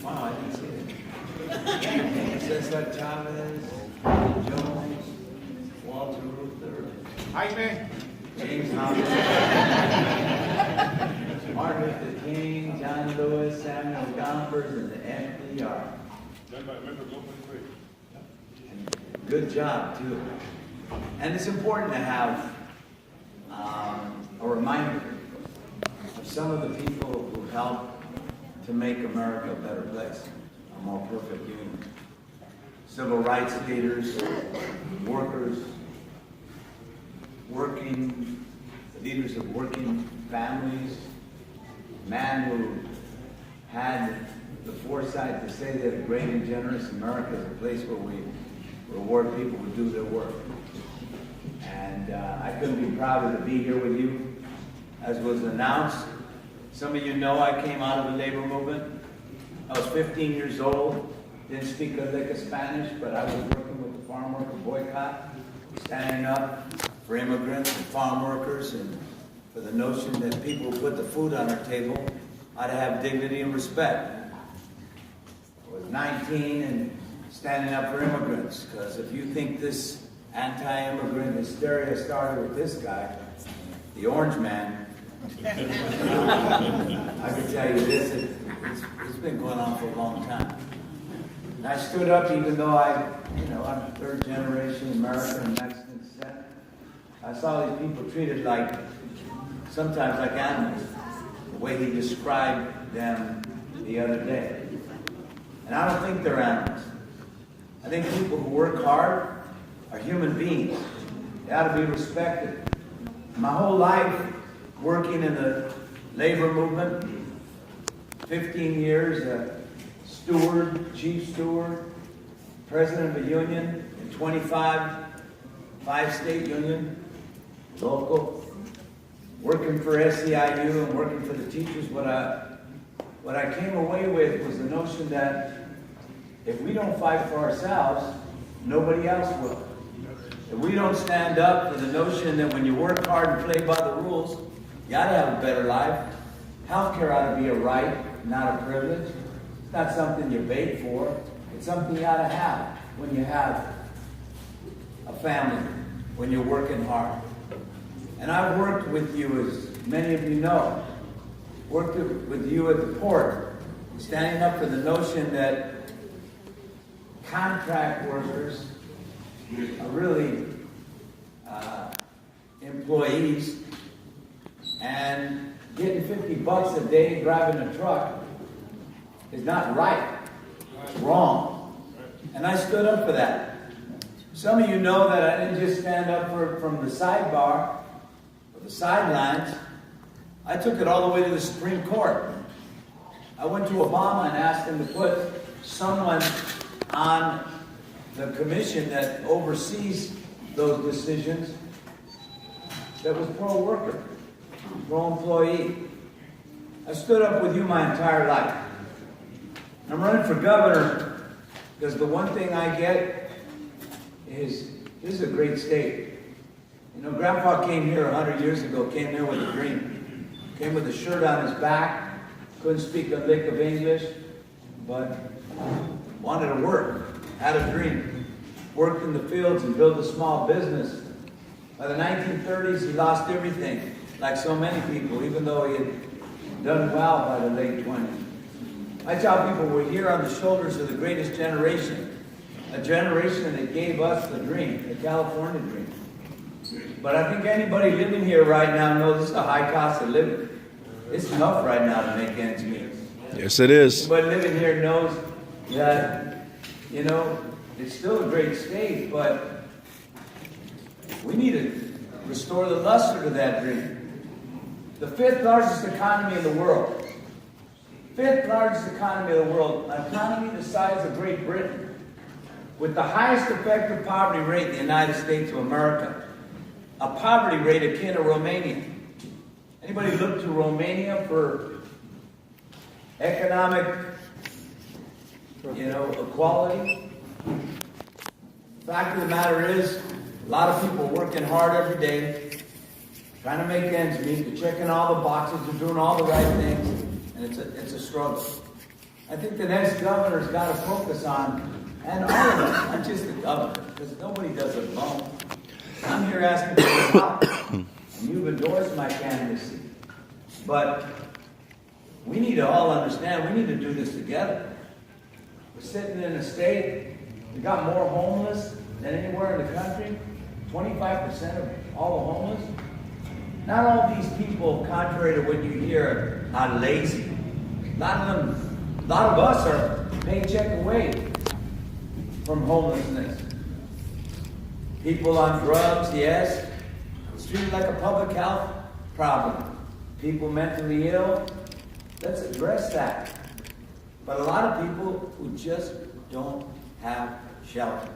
Wow, I didn't see it. Cesar Chavez, Jones, Walter Luther, Jaime. James Thomas, Martin Luther King, John Lewis, Samuel Gompers, and the FDR. Good job, too. And it's important to have a reminder of some of the people who helped to make America a better place, a more perfect union. Civil rights leaders, workers, leaders of working families, man who had the foresight to say that a great and generous America is a place where we reward people who do their work. And I couldn't be prouder to be here with you. As was announced, some of you know I came out of the labor movement. I was 15 years old, didn't speak a lick of Spanish, but I was working with the farm worker boycott, standing up for immigrants and farm workers and for the notion that people who put the food on our table ought to have dignity and respect. I was 19 and standing up for immigrants, because if you think this anti-immigrant hysteria started with this guy, the orange man, I can tell you this, it's been going on for a long time. And I stood up even though I'm third generation American and Mexican descent. I saw these people treated sometimes like animals, the way he described them the other day. And I don't think they're animals. I think people who work hard are human beings. They ought to be respected. My whole life working in the labor movement, 15 years, steward, chief steward, president of a union, in 5-state union, local, working for SEIU and working for the teachers. What I came away with was the notion that if we don't fight for ourselves, nobody else will. If we don't stand up for the notion that when you work hard and play by the rules, you ought to have a better life. Healthcare ought to be a right, not a privilege. It's not something you beg for. It's something you ought to have when you have a family, when you're working hard. And I've worked with you, as many of you know, worked with you at the port, standing up for the notion that contract workers are really employees, and getting $50 a day driving a truck is not right. It's wrong. And I stood up for that. Some of you know that I didn't just stand up from the sidebar or the sidelines. I took it all the way to the Supreme Court. I went to Obama and asked him to put someone on the commission that oversees those decisions that was pro-worker, pro-employee. I stood up with you my entire life. I'm running for governor because the one thing I get is, this is a great state. You know, Grandpa came here 100 years ago, came here with a dream. Came with a shirt on his back, couldn't speak a lick of English, but wanted to work, had a dream. Worked in the fields and built a small business. By the 1930s, he lost everything, like so many people, even though he had done well by the late 20s. I tell people we're here on the shoulders of the greatest generation, a generation that gave us the dream, the California dream. But I think anybody living here right now knows this is a high cost of living. It's tough right now to make ends meet. Yes, it is. But living here knows that, it's still a great state, but we need to restore the luster to that dream. The fifth largest economy in the world. Fifth largest economy in the world. An economy the size of Great Britain. With the highest effective poverty rate in the United States of America. A poverty rate akin to Romania. Anybody look to Romania for economic, equality? The fact of the matter is, a lot of people are working hard every day, trying to make ends meet, they're checking all the boxes, they're doing all the right things, and it's a struggle. I think the next governor's got to focus on, and all of us, not just the governor, because nobody does it alone. I'm here asking for your help, and you've endorsed my candidacy. But we need to all understand, we need to do this together. We're sitting in a state, we got more homeless than anywhere in the country. 25% of all the homeless. Not all these people, contrary to what you hear, are lazy. A lot of us are paycheck away from homelessness. People on drugs, yes. It's treated like a public health problem. People mentally ill, let's address that. But a lot of people who just don't have shelter.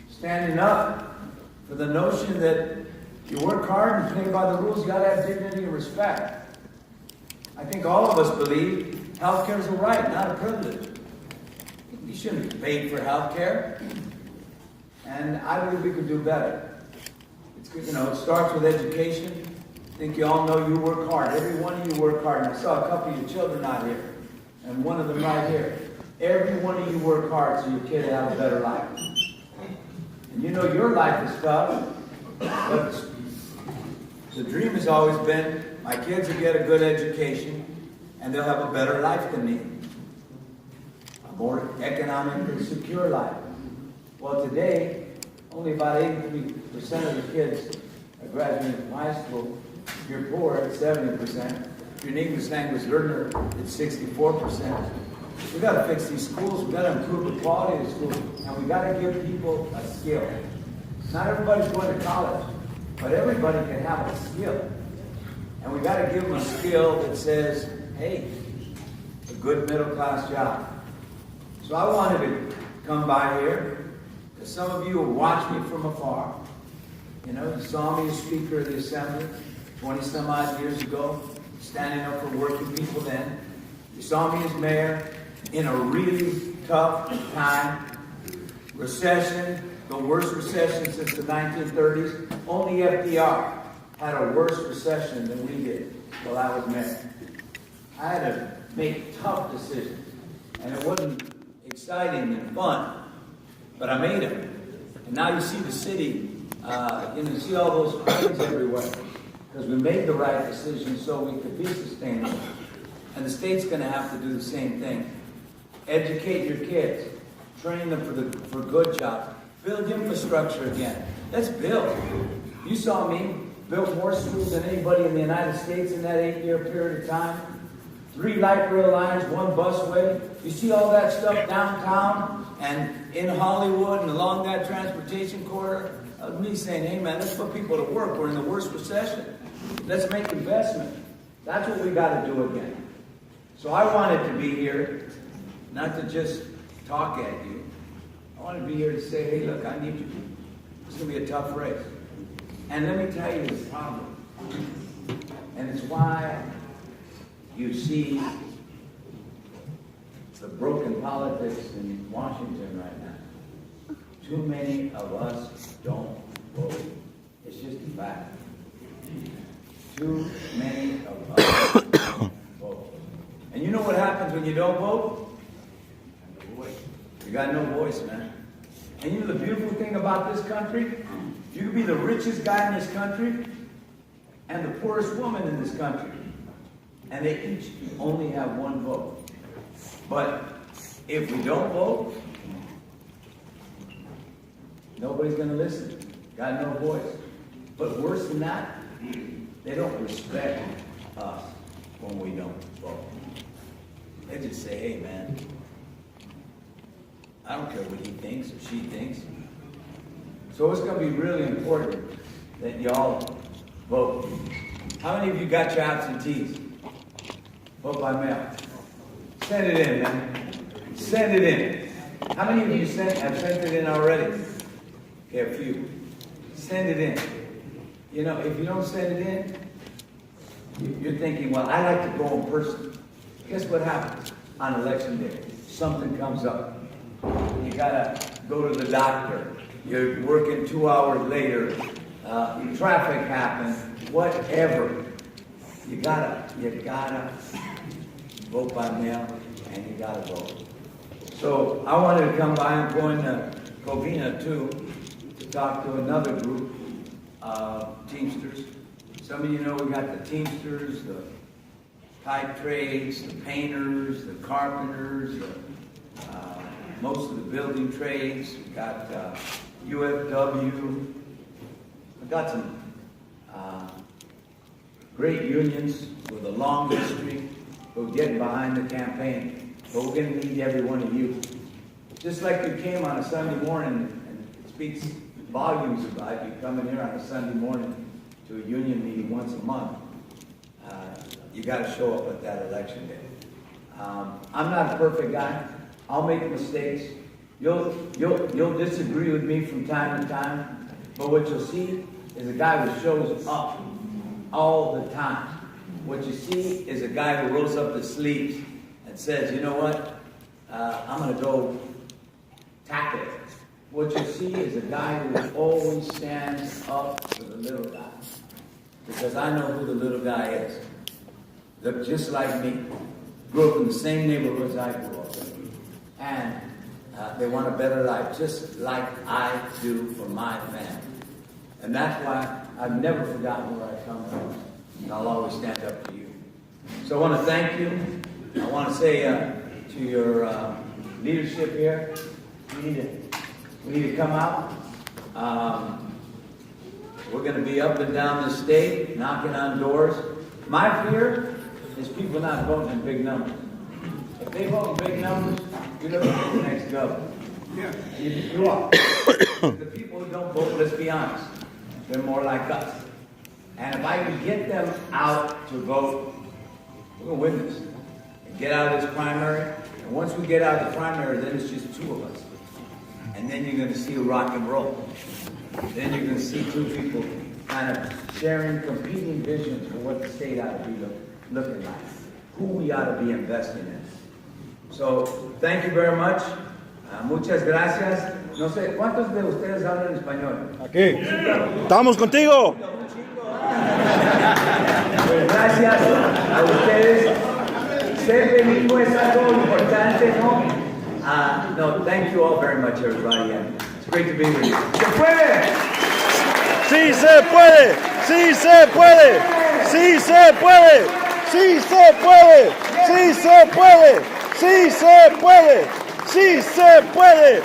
Standing up for the notion that you work hard and play by the rules, you gotta have dignity and respect. I think all of us believe health care is a right, not a privilege. You shouldn't be paid for health care. And I believe we could do better. It's good, it starts with education. I think you all know you work hard. Every one of you work hard. And I saw a couple of your children out here, and one of them right here. Every one of you work hard so your kid will have a better life. And you know your life is tough, but the dream has always been, my kids will get a good education, and they'll have a better life than me. A more economically secure life. Well, today, only about 83% of the kids are graduating from high school. If you're poor, it's 70%. If you're an English language learner, it's 64%. We've got to fix these schools. We've got to improve the quality of the schools. And we've got to give people a skill. Not everybody's going to college, but everybody can have a skill. And we've got to give them a skill that says, hey, a good middle-class job. So I wanted to come by here, because some of you will watch me from afar. You saw me as Speaker of the Assembly 20-some odd years ago, standing up for working people then. You saw me as mayor in a really tough time. Recession, the worst recession since the 1930s. Only FDR had a worse recession than we did while I was mayor. I had to make tough decisions, and it wasn't exciting and fun, but I made them. And now you see the city, you see all those cranes everywhere, because we made the right decision so we could be sustainable. And the state's going to have to do the same thing. Educate your kids. Train them for good jobs. Build infrastructure again. Let's build. You saw me build more schools than anybody in the United States in that 8-year period of time. 3 light rail lines, 1 busway. You see all that stuff downtown and in Hollywood and along that transportation corridor? Me saying, hey man, let's put people to work. We're in the worst recession. Let's make investment. That's what we got to do again. So I wanted to be here, not to just talk at you. I wanted to be here to say, hey, look, I need you. It's going to be a tough race. And let me tell you the problem. And it's why you see the broken politics in Washington right now. Too many of us don't vote. It's just a fact. Too many of us don't vote. And you know what happens when you don't vote? You got no voice, man. And you know the beautiful thing about this country? You can be the richest guy in this country and the poorest woman in this country. And they each only have 1 vote. But if we don't vote, nobody's going to listen. Got no voice. But worse than that, they don't respect us when we don't vote. They just say, hey man, I don't care what he thinks or she thinks. So it's going to be really important that y'all vote. How many of you got your absentees? Vote by mail. Send it in, man. Send it in. How many of you have sent it in already? Okay, a few. Send it in. You know, if you don't send it in, you're thinking, well, I like to go in person. Guess what happens on election day? Something comes up. You gotta go to the doctor. You're working 2 hours later. Traffic happens. Whatever. You gotta vote by mail. and you gotta vote. So I wanted to come by. I'm going to Covina too to talk to another group of Teamsters. Some of you know we got the Teamsters, the pipe trades, the painters, the carpenters, most of the building trades. We got UFW. We got some great unions with a long history. We're getting behind the campaign, but we're going to need every one of you. Just like you came on a Sunday morning, and it speaks volumes about you coming here on a Sunday morning to a union meeting once a month. You got to show up at that election day. I'm not a perfect guy. I'll make mistakes. You'll disagree with me from time to time, but what you'll see is a guy who shows up all the time. What you see is a guy who rolls up his sleeves and says, you know what, I'm going to go tackle it. What you see is a guy who always stands up for the little guy. Because I know who the little guy is. They're just like me. Grew up in the same neighborhoods I grew up in. And they want a better life, just like I do for my family. And that's why I've never forgotten where I come from. And I'll always stand up for you. So I want to thank you. I want to say to your leadership here, we need to come out. We're going to be up and down the state, knocking on doors. My fear is people not voting in big numbers. If they vote in big numbers, you're looking at the next governor. Yeah. You are. The people who don't vote, let's be honest, they're more like us. And if I can get them out to vote, we're going to win this. And get out of this primary. And once we get out of the primary, then it's just two of us. And then you're going to see a rock and roll. Then you're going to see two people kind of sharing competing visions for what the state ought to be looking like. Who we ought to be investing in. So, thank you very much. Muchas gracias. No sé, ¿cuántos de ustedes hablan español? Aquí. Estamos contigo. Pues gracias a ustedes. Ser bilingüe es algo importante, ¿no? No, thank you all very much, everybody. And it's great to be with you. ¡Se puede! ¡Sí se puede! ¡Sí se puede! ¡Sí se puede! ¡Sí se puede! ¡Sí se puede! ¡Sí se puede! ¡Sí se puede!